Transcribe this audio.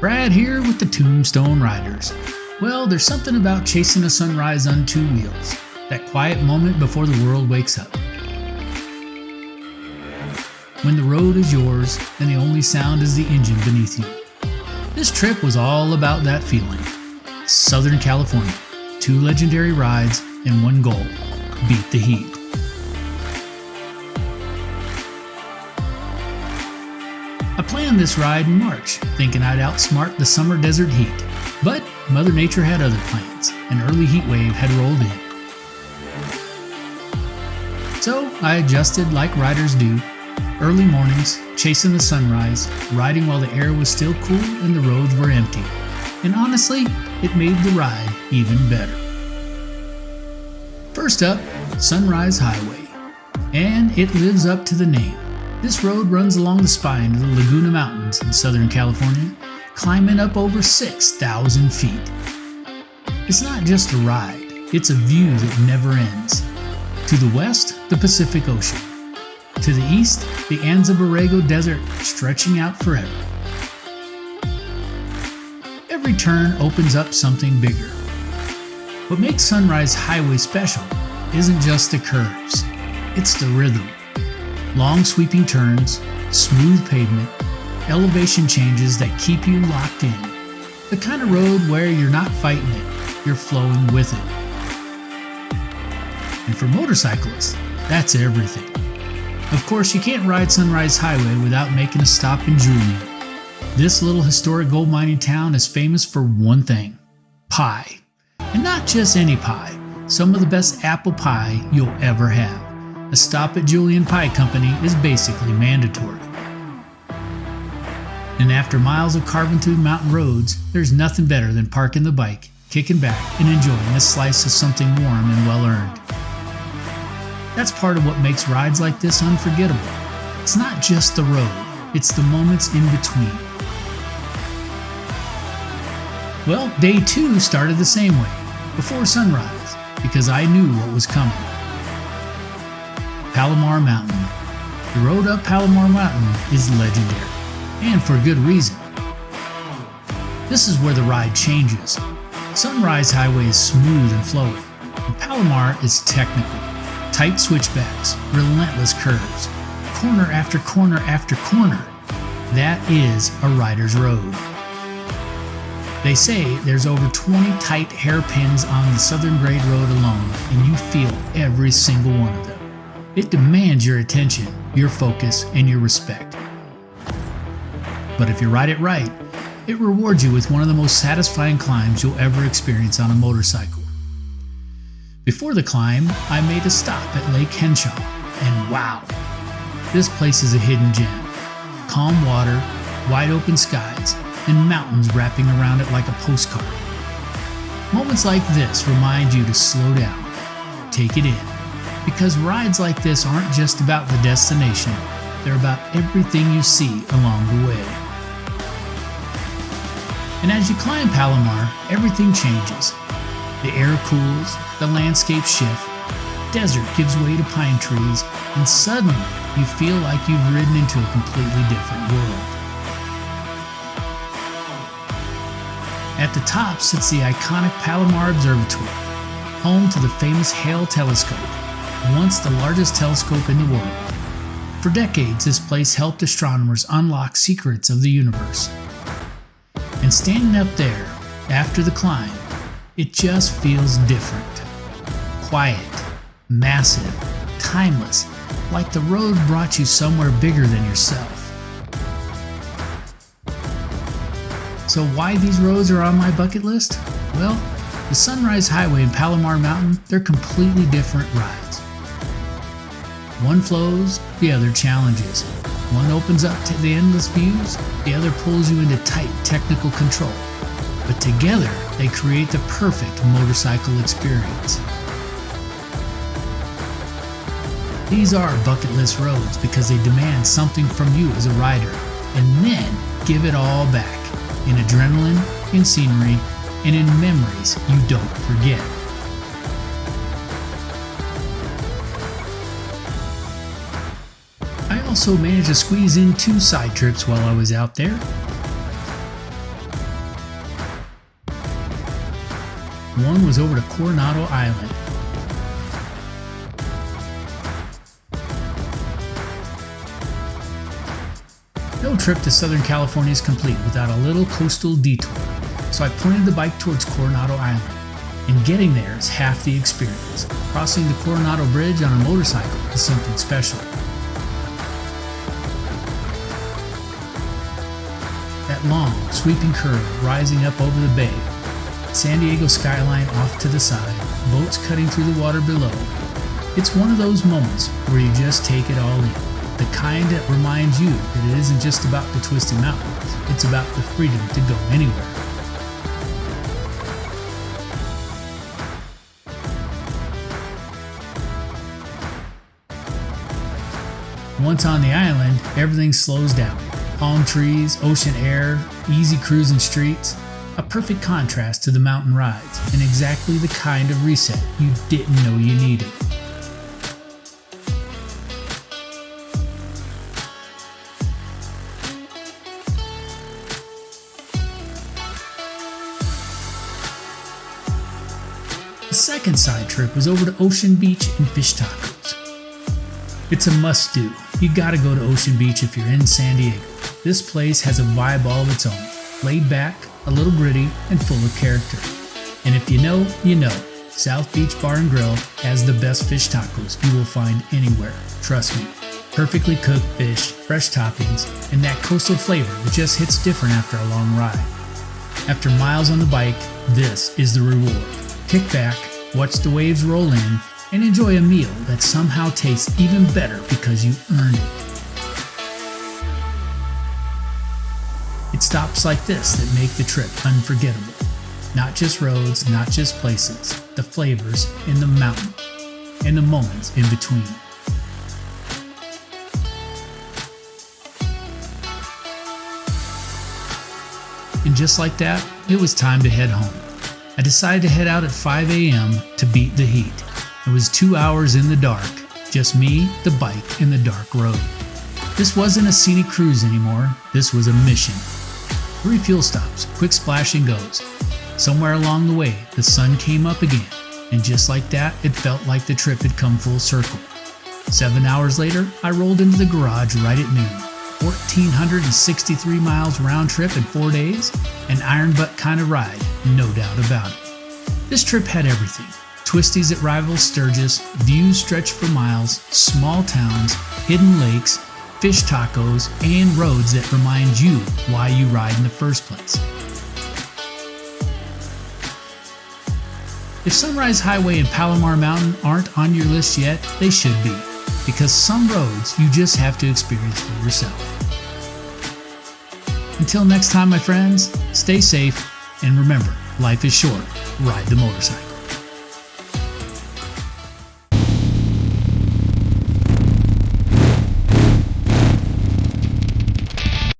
Brad here with the Tombstone Riders. Well, there's something about chasing a sunrise on two wheels, that quiet moment before the world wakes up. When the road is yours and the only sound is the engine beneath you. This trip was all about that feeling. Southern California, 2 legendary rides and one goal, beat the heat. I planned this ride in March, thinking I'd outsmart the summer desert heat. But Mother Nature had other plans. An early heat wave had rolled in. So I adjusted like riders do. Early mornings, chasing the sunrise, riding while the air was still cool and the roads were empty. And honestly, it made the ride even better. First up, Sunrise Highway. And it lives up to the name. This road runs along the spine of the Laguna Mountains in Southern California, climbing up over 6,000 feet. It's not just a ride, it's a view that never ends. To the west, the Pacific Ocean. To the east, the Anza Borrego Desert stretching out forever. Every turn opens up something bigger. What makes Sunrise Highway special isn't just the curves, it's the rhythm. Long sweeping turns, smooth pavement, elevation changes that keep you locked in. The kind of road where you're not fighting it, you're flowing with it. And for motorcyclists, that's everything. Of course, you can't ride Sunrise Highway without making a stop in Julian. This little historic gold mining town is famous for one thing: pie. And not just any pie, some of the best apple pie you'll ever have. A stop at Julian Pie Company is basically mandatory. And after miles of carving through mountain roads, there's nothing better than parking the bike, kicking back, and enjoying a slice of something warm and well-earned. That's part of what makes rides like this unforgettable. It's not just the road, it's the moments in between. Well, day 2 started the same way, before sunrise, because I knew what was coming. Palomar Mountain. The road up Palomar Mountain is legendary, and for good reason. This is where the ride changes. Sunrise Highway is smooth and flowing, and Palomar is technical. Tight switchbacks, relentless curves, corner after corner after corner. That is a rider's road. They say there's over 20 tight hairpins on the Southern Grade Road alone, and you feel every single one of them. It demands your attention, your focus, and your respect. But if you ride it right, it rewards you with one of the most satisfying climbs you'll ever experience on a motorcycle. Before the climb, I made a stop at Lake Henshaw, and wow, this place is a hidden gem. Calm water, wide open skies, and mountains wrapping around it like a postcard. Moments like this remind you to slow down, take it in. Because rides like this aren't just about the destination, they're about everything you see along the way. And as you climb Palomar, everything changes. The air cools, the landscape shifts, desert gives way to pine trees, and suddenly you feel like you've ridden into a completely different world. At the top sits the iconic Palomar Observatory, home to the famous Hale telescope, once the largest telescope in the world. For decades, this place helped astronomers unlock secrets of the universe. And standing up there, after the climb, it just feels different. Quiet, massive, timeless, like the road brought you somewhere bigger than yourself. So why these roads are on my bucket list? Well, the Sunrise Highway and Palomar Mountain, they're completely different rides. One flows, the other challenges. One opens up to the endless views, the other pulls you into tight technical control. But together, they create the perfect motorcycle experience. These are bucket list roads because they demand something from you as a rider, and then give it all back in adrenaline, in scenery, and in memories you don't forget. I also managed to squeeze in 2 side trips while I was out there. One was over to Coronado Island. No trip to Southern California is complete without a little coastal detour, so I pointed the bike towards Coronado Island. And getting there is half the experience. Crossing the Coronado Bridge on a motorcycle is something special. That long, sweeping curve rising up over the bay, San Diego skyline off to the side, boats cutting through the water below. It's one of those moments where you just take it all in. The kind that reminds you that it isn't just about the twisty mountains, it's about the freedom to go anywhere. Once on the island, everything slows down. Palm trees, ocean air, easy cruising streets. A perfect contrast to the mountain rides, and exactly the kind of reset you didn't know you needed. The second side trip was over to Ocean Beach and fish tacos. It's a must-do. You gotta go to Ocean Beach if you're in San Diego. This place has a vibe all of its own. Laid back, a little gritty, and full of character. And if you know, you know. South Beach Bar and Grill has the best fish tacos you will find anywhere. Trust me. Perfectly cooked fish, fresh toppings, and that coastal flavor that just hits different after a long ride. After miles on the bike, this is the reward. Kick back, watch the waves roll in, and enjoy a meal that somehow tastes even better because you earned it. It's stops like this that make the trip unforgettable. Not just roads, not just places, the flavors in the mountain, and the moments in between. And just like that, it was time to head home. I decided to head out at 5 a.m. to beat the heat. It was 2 hours in the dark, just me, the bike, and the dark road. This wasn't a scenic cruise anymore, this was a mission. 3 fuel stops, quick splash and goes. Somewhere along the way, the sun came up again, and just like that, it felt like the trip had come full circle. 7 hours later, I rolled into the garage right at noon. 1,463 miles round trip in 4 days, an iron butt kind of ride, no doubt about it. This trip had everything. Twisties that rival Sturgis, views stretch for miles, small towns, hidden lakes, fish tacos, and roads that remind you why you ride in the first place. If Sunrise Highway and Palomar Mountain aren't on your list yet, they should be, because some roads you just have to experience for yourself. Until next time, my friends, stay safe, and remember, life is short. Ride the motorcycle.